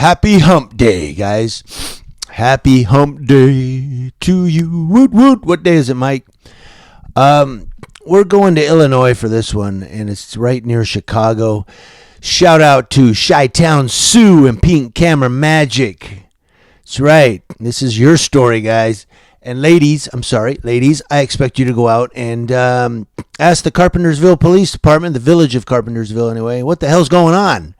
Happy hump day, guys. Happy hump day to you. Woot woot. What day is it, Mike? We're going to Illinois for this one, and it's right near Chicago. Shout out to Chi-Town Sue and Pink Camera Magic. That's right. This is your story, guys. And ladies, I expect you to go out and ask the Carpentersville Police Department, the village of Carpentersville anyway, what the hell's going on?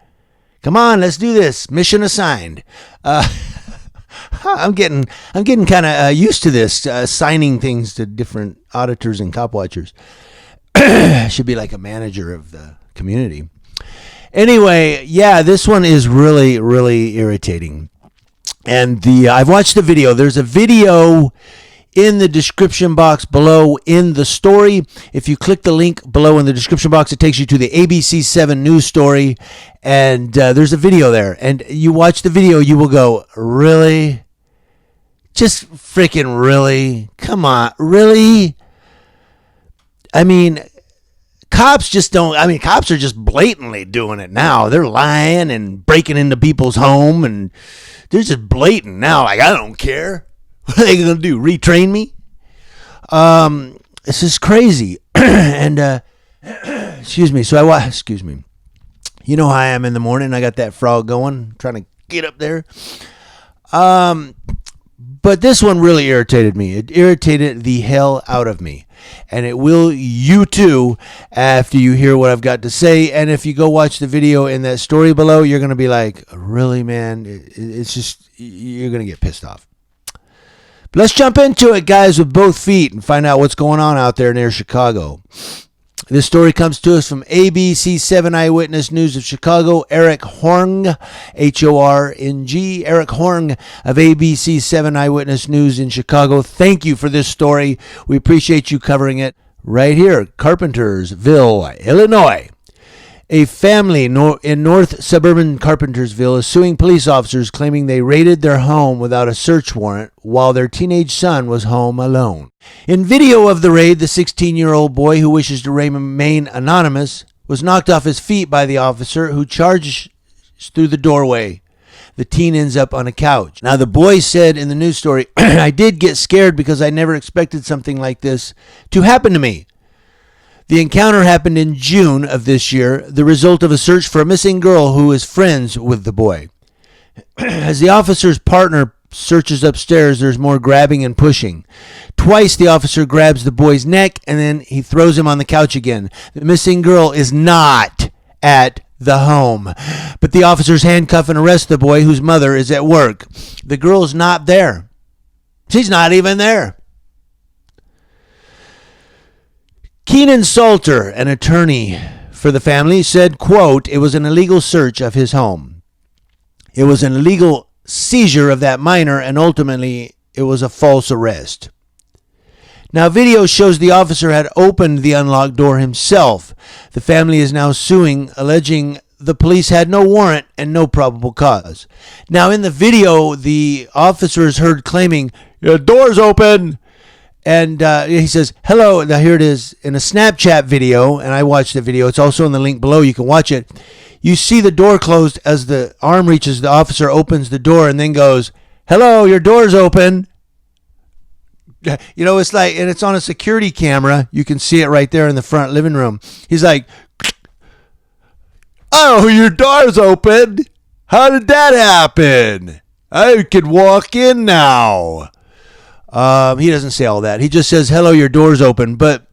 Come on, let's do this. Mission assigned. I'm getting kind of used to this, assigning things to different auditors and cop watchers. Should be like a manager of the community. Anyway, yeah, this one is really, really irritating. And I've watched the video. There's a video in the description box below in the story. If you click the link below in the description box, it takes you to the ABC7 news story. And there's a video there. And you watch the video, you will go, really? Just freaking really? Come on, really? I mean, cops are just blatantly doing it now. They're lying and breaking into people's home, and they're just blatant now. Like, I don't care. What are they going to do? Retrain me? This is crazy. And, excuse me. Excuse me. You know how I am in the morning. I got that frog going, trying to get up there. But this one really irritated me. It irritated the hell out of me. And it will you too after you hear what I've got to say. And if you go watch the video in that story below, you're going to be like, really, man? It's just, you're going to get pissed off. But let's jump into it, guys, with both feet and find out what's going on out there near Chicago. This story comes to us from ABC7 Eyewitness News of Chicago. Eric Horng, Horng, Eric Horng of ABC7 Eyewitness News in Chicago. Thank you for this story. We appreciate you covering it right here, Carpentersville, Illinois. A family in north suburban Carpentersville is suing police officers claiming they raided their home without a search warrant while their teenage son was home alone. In video of the raid, the 16-year-old boy, who wishes to remain anonymous, was knocked off his feet by the officer, who charges through the doorway. The teen ends up on a couch. Now, the boy said in the news story, I did get scared because I never expected something like this to happen to me. The encounter happened in June of this year, the result of a search for a missing girl who is friends with the boy. As the officer's partner searches upstairs, there's more grabbing and pushing. Twice the officer grabs the boy's neck and then he throws him on the couch again. The missing girl is not at the home, but the officers handcuff and arrest the boy whose mother is at work. The girl's not there. She's not even there. Keenan Salter, an attorney for the family, said, quote, it was an illegal search of his home. It was an illegal seizure of that minor, and ultimately it was a false arrest. Now, video shows the officer had opened the unlocked door himself. The family is now suing, alleging the police had no warrant and no probable cause. Now, in the video, the officer is heard claiming, your door's open. And he says, hello. Now, here it is in a Snapchat video, and I watched the video. It's also in the link below. You can watch it. You see the door closed as the arm reaches. The officer opens the door and then goes, hello, your door's open. You know, it's like, and it's on a security camera. You can see it right there in the front living room. He's like, oh, your door's open. How did that happen? I could walk in now. He doesn't say all that. He just says, hello, your door's open. But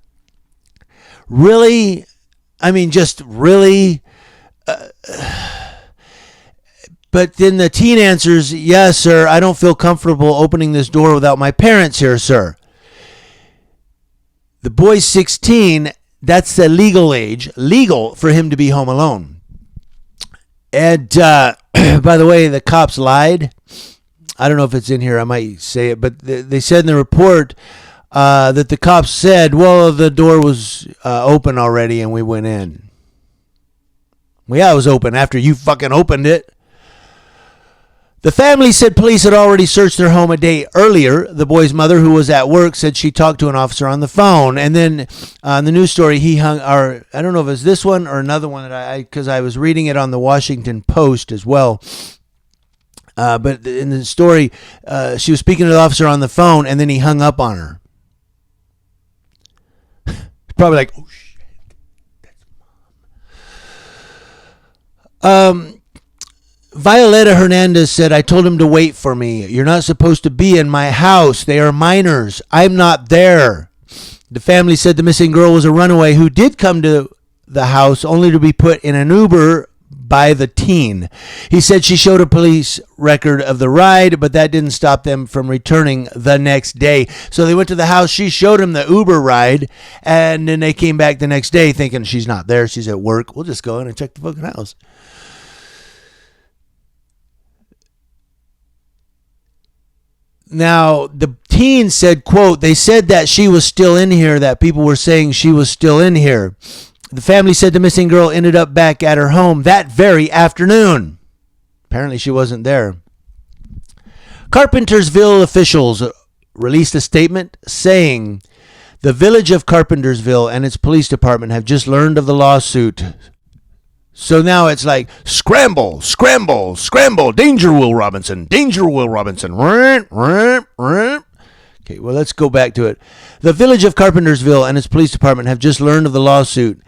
really, I mean, just really. But then the teen answers, yes, sir, I don't feel comfortable opening this door without my parents here, sir. The boy's 16. That's the legal age, legal for him to be home alone. And by the way, the cops lied. I don't know if it's in here. I might say it, but they said in the report that the cops said, well, the door was open already and we went in. Well, yeah, it was open after you fucking opened it. The family said police had already searched their home a day earlier. The boy's mother, who was at work, said she talked to an officer on the phone. And then on the news story, he hung, or I don't know if it was this one or another one that because I was reading it on the Washington Post as well. But in the story, she was speaking to the officer on the phone, and then he hung up on her. Probably like, oh shit, that's mom. Violeta Hernandez said, I told him to wait for me. You're not supposed to be in my house. They are minors. I'm not there. The family said the missing girl was a runaway who did come to the house only to be put in an Uber by the teen. He said she showed a police record of the ride, but that didn't stop them from returning the next day. So they went to the house. She showed him the Uber ride, and then they came back the next day thinking she's not there. She's at work. We'll just go in and check the fucking house. Now, the teen said, quote, they said that she was still in here, that people were saying she was still in here. The family said the missing girl ended up back at her home that very afternoon. Apparently she wasn't there. Carpentersville officials released a statement saying the village of Carpentersville and its police department have just learned of the lawsuit. So now it's like, scramble, scramble, scramble, danger, Will Robinson, danger, Will Robinson. Okay, well, let's go back to it. The village of Carpentersville and its police department have just learned of the lawsuit,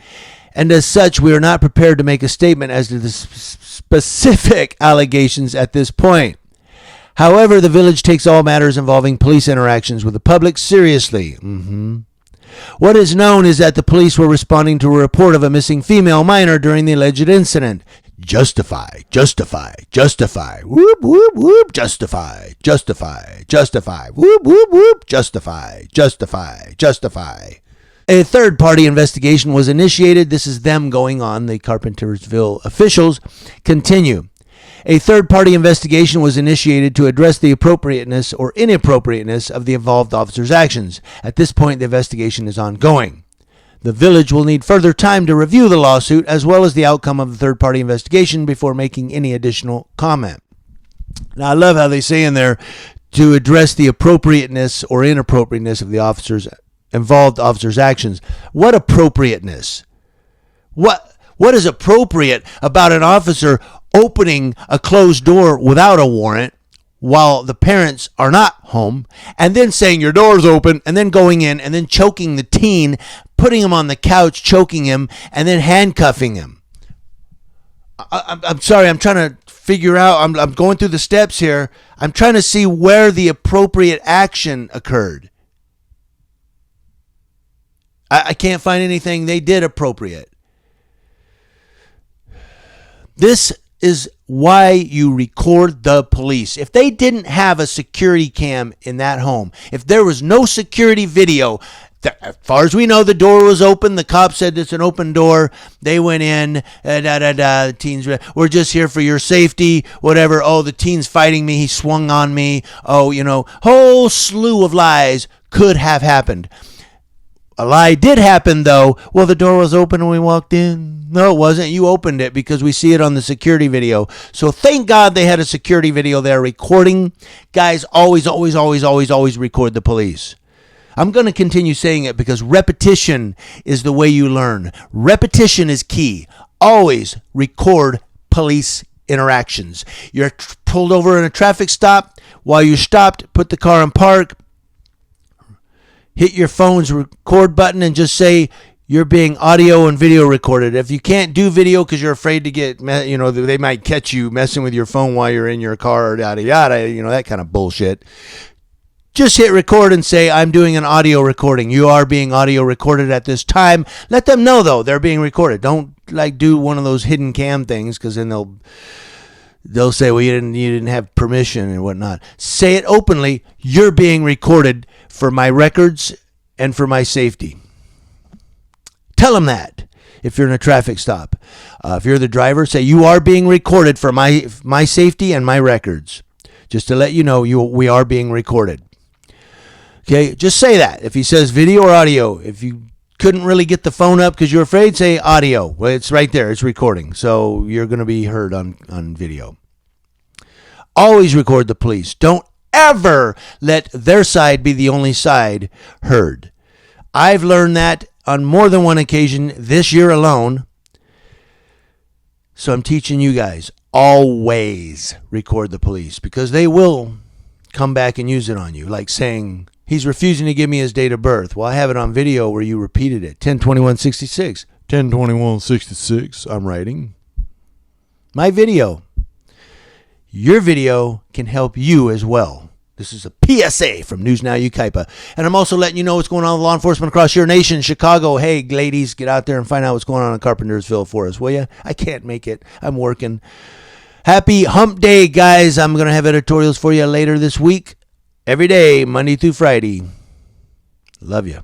and as such, we are not prepared to make a statement as to the specific allegations at this point. However, the village takes all matters involving police interactions with the public seriously. What is known is that the police were responding to a report of a missing female minor during the alleged incident. Justify, justify, justify, whoop, whoop, whoop, justify, justify, justify, whoop, whoop, whoop, justify, justify, justify. A third-party investigation was initiated. This is them going on. The Carpentersville officials continue. A third-party investigation was initiated to address the appropriateness or inappropriateness of the involved officers' actions. At this point, the investigation is ongoing. The village will need further time to review the lawsuit as well as the outcome of the third-party investigation before making any additional comment. Now, I love how they say in there to address the appropriateness or inappropriateness of the involved officers' actions. What appropriateness? What is appropriate about an officer opening a closed door without a warrant while the parents are not home, and then saying your door's open, and then going in and then choking the teen, putting him on the couch, choking him, and then handcuffing him? I'm sorry, I'm trying to figure out, I'm going through the steps here. I'm trying to see where the appropriate action occurred. I can't find anything they did appropriate. This is why you record the police. If they didn't have a security cam in that home, if there was no security video, as far as we know, the door was open. The cop said it's an open door. They went in. The teens, we're just here for your safety, whatever. Oh, the teen's fighting me. He swung on me. Oh, whole slew of lies could have happened. A lie did happen, though. Well, the door was open when we walked in. No, it wasn't. You opened it because we see it on the security video. So thank God they had a security video there recording. Guys, always, always, always, always, always record the police. I'm going to continue saying it because repetition is the way you learn. Repetition is key. Always record police interactions. You're pulled over in a traffic stop. While you stopped, put the car in park. Hit your phone's record button and just say you're being audio and video recorded. If you can't do video because you're afraid to get, they might catch you messing with your phone while you're in your car, yada, yada, that kind of bullshit. Just hit record and say, I'm doing an audio recording. You are being audio recorded at this time. Let them know, though, they're being recorded. Don't, do one of those hidden cam things because then they'll say, well, you didn't have permission and whatnot. Say it openly. You're being recorded for my records and for my safety. Tell them that if you're in a traffic stop. If you're the driver, say you are being recorded for my safety and my records. Just to let you know, we are being recorded. Okay, just say that. If he says video or audio, if you couldn't really get the phone up because you're afraid, say audio. Well, it's right there. It's recording. So you're going to be heard on video. Always record the police. Don't ever let their side be the only side heard. I've learned that on more than one occasion this year alone. So I'm teaching you guys. always record the police, because they will come back and use it on you, like saying he's refusing to give me his date of birth. Well, I have it on video where you repeated it. 10/21/66. 10/21/66. I'm writing my video. Your video can help you as well. This is a PSA from News Now Yucaipa. And I'm also letting you know what's going on with law enforcement across your nation. Chicago, hey, ladies, get out there and find out what's going on in Carpentersville for us, will you? I can't make it. I'm working. Happy Hump Day, guys. I'm going to have editorials for you later this week. Every day, Monday through Friday. Love you.